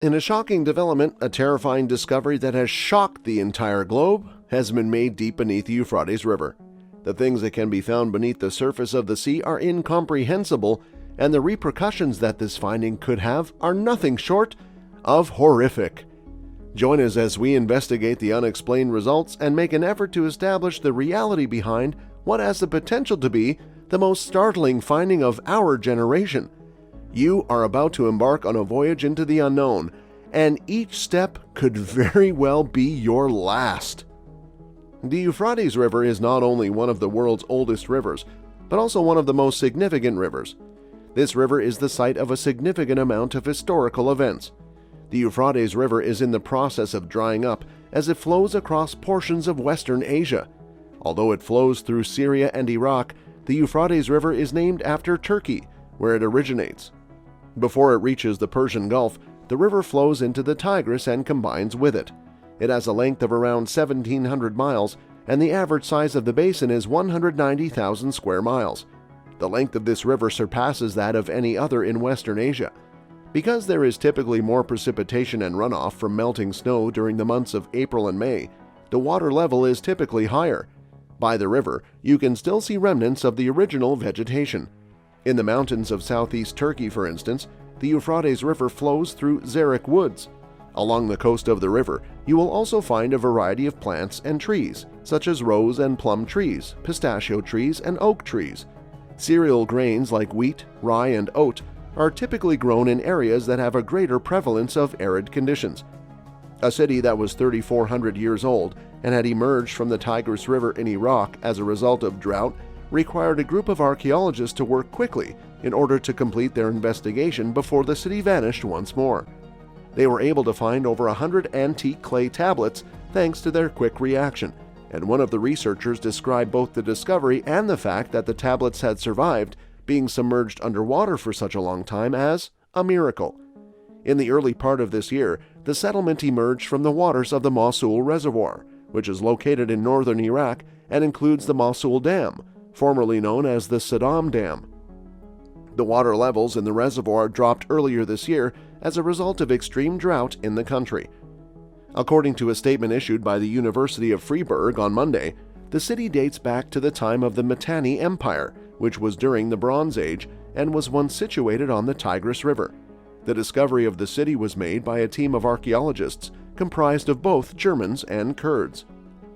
In a shocking development, a terrifying discovery that has shocked the entire globe has been made deep beneath the Euphrates River. The things that can be found beneath the surface of the sea are incomprehensible, and the repercussions that this finding could have are nothing short of horrific. Join us as we investigate the unexplained results and make an effort to establish the reality behind what has the potential to be the most startling finding of our generation. You are about to embark on a voyage into the unknown, and each step could very well be your last. The Euphrates River is not only one of the world's oldest rivers, but also one of the most significant rivers. This river is the site of a significant amount of historical events. The Euphrates River is in the process of drying up as it flows across portions of Western Asia. Although it flows through Syria and Iraq, the Euphrates River is named after Turkey, where it originates. Before it reaches the Persian Gulf, the river flows into the Tigris and combines with it. It has a length of around 1,700 miles, and the average size of the basin is 190,000 square miles. The length of this river surpasses that of any other in Western Asia. Because there is typically more precipitation and runoff from melting snow during the months of April and May, the water level is typically higher. By the river, you can still see remnants of the original vegetation. In the mountains of southeast Turkey, for instance, the Euphrates River flows through xeric woods. Along the coast of the river, you will also find a variety of plants and trees, such as rose and plum trees, pistachio trees, and oak trees. Cereal grains like wheat, rye, and oat are typically grown in areas that have a greater prevalence of arid conditions. A city that was 3,400 years old and had emerged from the Tigris River in Iraq as a result of drought required a group of archaeologists to work quickly in order to complete their investigation before the city vanished once more. They were able to find over 100 antique clay tablets thanks to their quick reaction, and one of the researchers described both the discovery and the fact that the tablets had survived being submerged underwater for such a long time as a miracle. In the early part of this year, the settlement emerged from the waters of the Mosul Reservoir, which is located in northern Iraq and includes the Mosul Dam, formerly known as the Saddam Dam. The water levels in the reservoir dropped earlier this year as a result of extreme drought in the country. According to a statement issued by the University of Freiburg on Monday, the city dates back to the time of the Mitanni Empire, which was during the Bronze Age and was once situated on the Tigris River. The discovery of the city was made by a team of archaeologists comprised of both Germans and Kurds.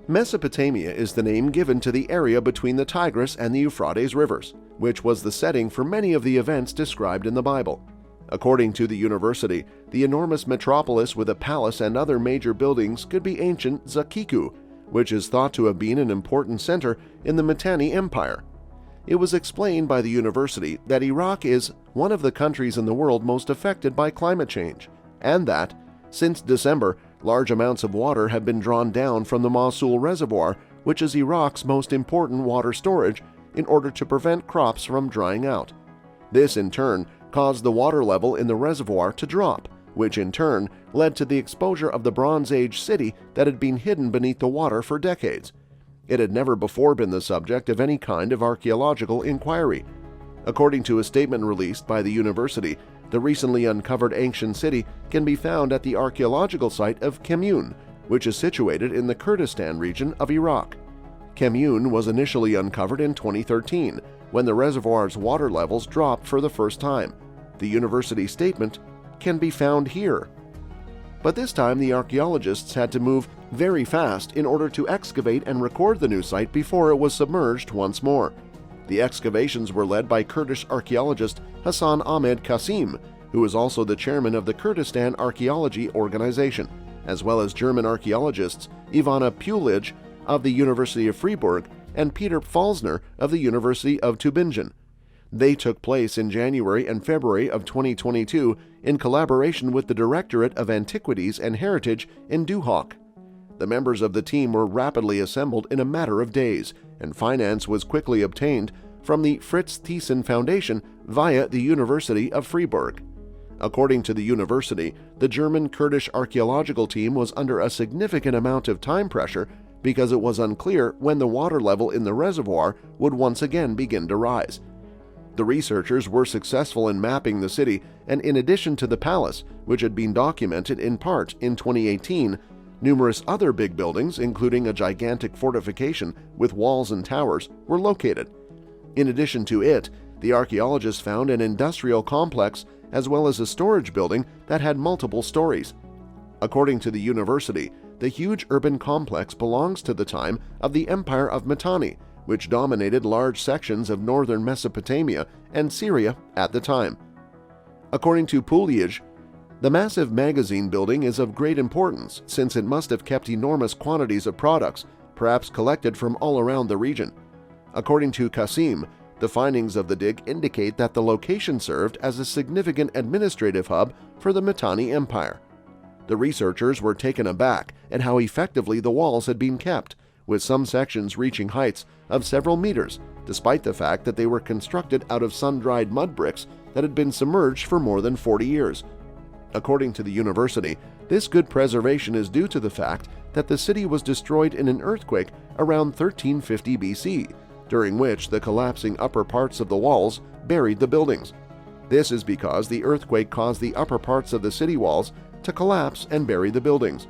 Mesopotamia is the name given to the area between the Tigris and the Euphrates rivers, which was the setting for many of the events described in the Bible. According to the university, the enormous metropolis with a palace and other major buildings could be ancient Zakiku, which is thought to have been an important center in the Mitanni Empire. It was explained by the university that Iraq is one of the countries in the world most affected by climate change, and that, since December, large amounts of water have been drawn down from the Mosul Reservoir, which is Iraq's most important water storage, in order to prevent crops from drying out. This, in turn, caused the water level in the reservoir to drop, which in turn led to the exposure of the Bronze Age city that had been hidden beneath the water for decades. It had never before been the subject of any kind of archaeological inquiry. According to a statement released by the university, the recently uncovered ancient city can be found at the archaeological site of Kemyun, which is situated in the Kurdistan region of Iraq. Kemyun was initially uncovered in 2013, when the reservoir's water levels dropped for the first time. The university statement can be found here. But this time the archaeologists had to move very fast in order to excavate and record the new site before it was submerged once more. The excavations were led by Kurdish archaeologist Hassan Ahmed Qasim, who is also the chairman of the Kurdistan Archaeology Organization, as well as German archaeologists Ivana Pulich of the University of Freiburg and Peter Pfalzner of the University of Tübingen. They took place in January and February of 2022 in collaboration with the Directorate of Antiquities and Heritage in Duhok. The members of the team were rapidly assembled in a matter of days, and finance was quickly obtained from the Fritz Thyssen Foundation via the University of Freiburg. According to the university, the German Kurdish archaeological team was under a significant amount of time pressure because it was unclear when the water level in the reservoir would once again begin to rise. The researchers were successful in mapping the city, and in addition to the palace, which had been documented in part in 2018, numerous other big buildings, including a gigantic fortification with walls and towers, were located. In addition to it, the archaeologists found an industrial complex as well as a storage building that had multiple stories. According to the university, the huge urban complex belongs to the time of the Empire of Mitanni, which dominated large sections of northern Mesopotamia and Syria at the time. According to Puljij, the massive magazine building is of great importance since it must have kept enormous quantities of products, perhaps collected from all around the region. According to Qasim, the findings of the dig indicate that the location served as a significant administrative hub for the Mitanni Empire. The researchers were taken aback at how effectively the walls had been kept, with some sections reaching heights of several meters, despite the fact that they were constructed out of sun-dried mud bricks that had been submerged for more than 40 years. According to the university, this good preservation is due to the fact that the city was destroyed in an earthquake around 1350 BC, during which the collapsing upper parts of the walls buried the buildings. This is because the earthquake caused the upper parts of the city walls to collapse and bury the buildings.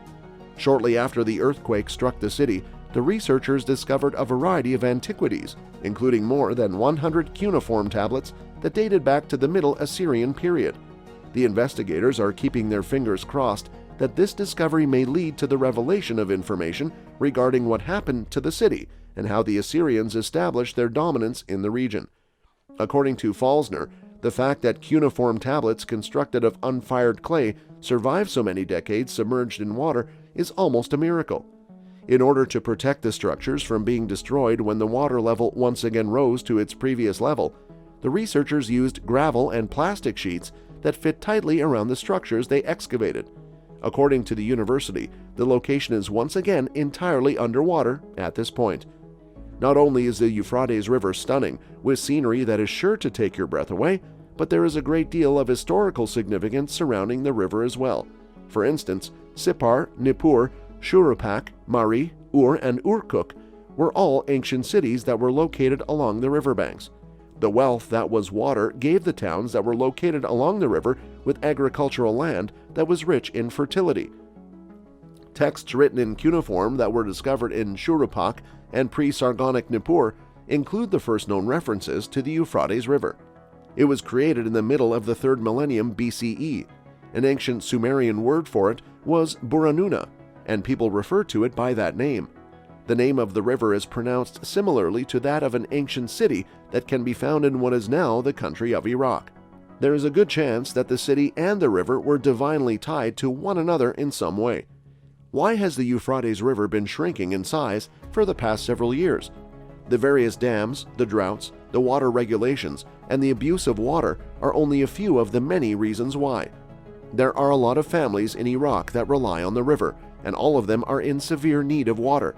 Shortly after the earthquake struck the city, the researchers discovered a variety of antiquities, including more than 100 cuneiform tablets that dated back to the Middle Assyrian period. The investigators are keeping their fingers crossed that this discovery may lead to the revelation of information regarding what happened to the city and how the Assyrians established their dominance in the region. According to Falsner, the fact that cuneiform tablets constructed of unfired clay survived so many decades submerged in water is almost a miracle. In order to protect the structures from being destroyed when the water level once again rose to its previous level, the researchers used gravel and plastic sheets that fit tightly around the structures they excavated. According to the university, the location is once again entirely underwater at this point. Not only is the Euphrates River stunning, with scenery that is sure to take your breath away, but there is a great deal of historical significance surrounding the river as well. For instance, Sippar, Nippur, Shuruppak, Mari, Ur, and Urkuk were all ancient cities that were located along the riverbanks. The wealth that was water gave the towns that were located along the river with agricultural land that was rich in fertility. Texts written in cuneiform that were discovered in Shuruppak and pre-Sargonic Nippur include the first known references to the Euphrates River. It was created in the middle of the 3rd millennium BCE. An ancient Sumerian word for it was Buranuna, and people refer to it by that name. The name of the river is pronounced similarly to that of an ancient city that can be found in what is now the country of Iraq. There is a good chance that the city and the river were divinely tied to one another in some way. Why has the Euphrates River been shrinking in size for the past several years? The various dams, the droughts, the water regulations, and the abuse of water are only a few of the many reasons why. There are a lot of families in Iraq that rely on the river, and all of them are in severe need of water.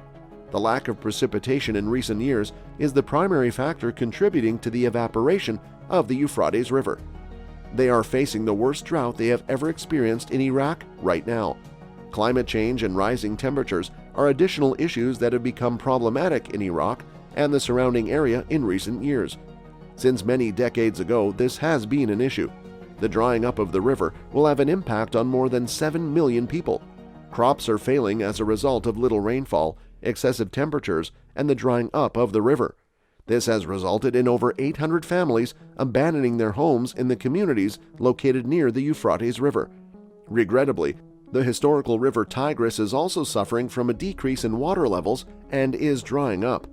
The lack of precipitation in recent years is the primary factor contributing to the evaporation of the Euphrates River. They are facing the worst drought they have ever experienced in Iraq right now. Climate change and rising temperatures are additional issues that have become problematic in Iraq and the surrounding area in recent years. Since many decades ago, this has been an issue. The drying up of the river will have an impact on more than 7 million people. Crops are failing as a result of little rainfall, excessive temperatures, and the drying up of the river. This has resulted in over 800 families abandoning their homes in the communities located near the Euphrates River. Regrettably, the historical river Tigris is also suffering from a decrease in water levels and is drying up.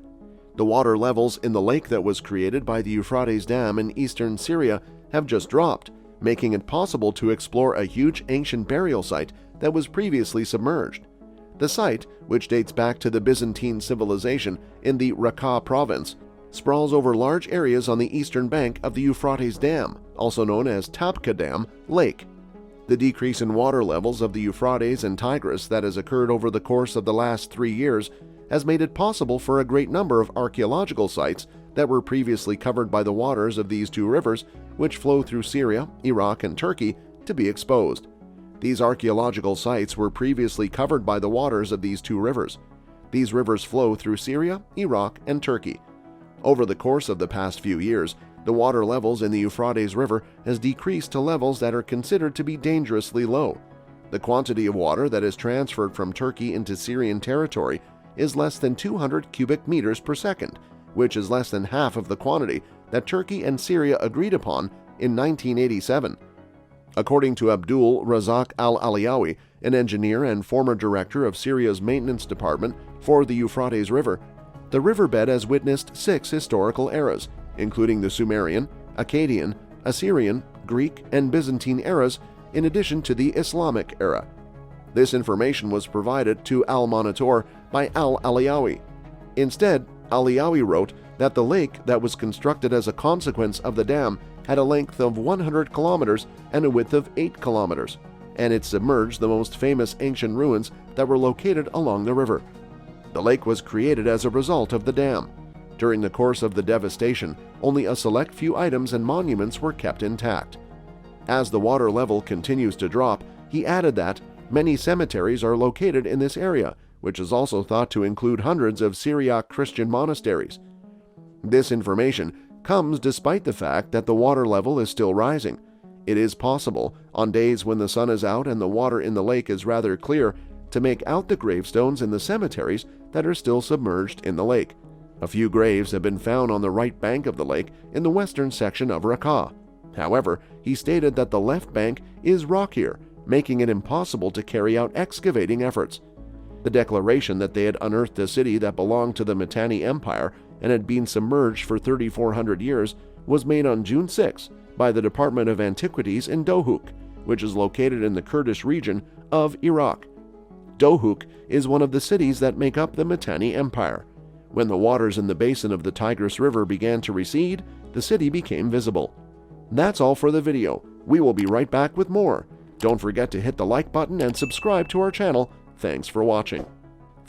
The water levels in the lake that was created by the Euphrates Dam in eastern Syria have just dropped, making it possible to explore a huge ancient burial site that was previously submerged. The site, which dates back to the Byzantine civilization in the Raqqa province, sprawls over large areas on the eastern bank of the Euphrates Dam, also known as Tabqa Dam Lake. The decrease in water levels of the Euphrates and Tigris that has occurred over the course of the last 3 years has made it possible for a great number of archaeological sites that were previously covered by the waters of these two rivers, which flow through Syria, Iraq, and Turkey, to be exposed. These archaeological sites were previously covered by the waters of these two rivers. These rivers flow through Syria, Iraq, and Turkey. Over the course of the past few years, The water levels in the Euphrates River has decreased to levels that are considered to be dangerously low. The quantity of water that is transferred from Turkey into Syrian territory is less than 200 cubic meters per second, which is less than half of the quantity that Turkey and Syria agreed upon in 1987. According to Abdul Razak al-Aliawi, an engineer and former director of Syria's maintenance department for the Euphrates River, the riverbed has witnessed 6 historical eras, including the Sumerian, Akkadian, Assyrian, Greek, and Byzantine eras, in addition to the Islamic era. This information was provided to Al-Monitor by al-Aliawi. Instead, Aliawi wrote that the lake that was constructed as a consequence of the dam had a length of 100 kilometers and a width of 8 kilometers, and it submerged the most famous ancient ruins that were located along the river. The lake was created as a result of the dam. During the course of the devastation, only a select few items and monuments were kept intact. As the water level continues to drop, he added that many cemeteries are located in this area, which is also thought to include hundreds of Syriac Christian monasteries. This information comes despite the fact that the water level is still rising. It is possible, on days when the sun is out and the water in the lake is rather clear, to make out the gravestones in the cemeteries that are still submerged in the lake. A few graves have been found on the right bank of the lake in the western section of Raqqa. However, he stated that the left bank is rockier, making it impossible to carry out excavating efforts. The declaration that they had unearthed a city that belonged to the Mitanni Empire and had been submerged for 3,400 years was made on June 6 by the Department of Antiquities in Dohuk, which is located in the Kurdish region of Iraq. Dohuk is one of the cities that make up the Mitanni Empire. When the waters in the basin of the Tigris River began to recede, the city became visible. That's all for the video. We will be right back with more. Don't forget to hit the like button and subscribe to our channel. Thanks for watching.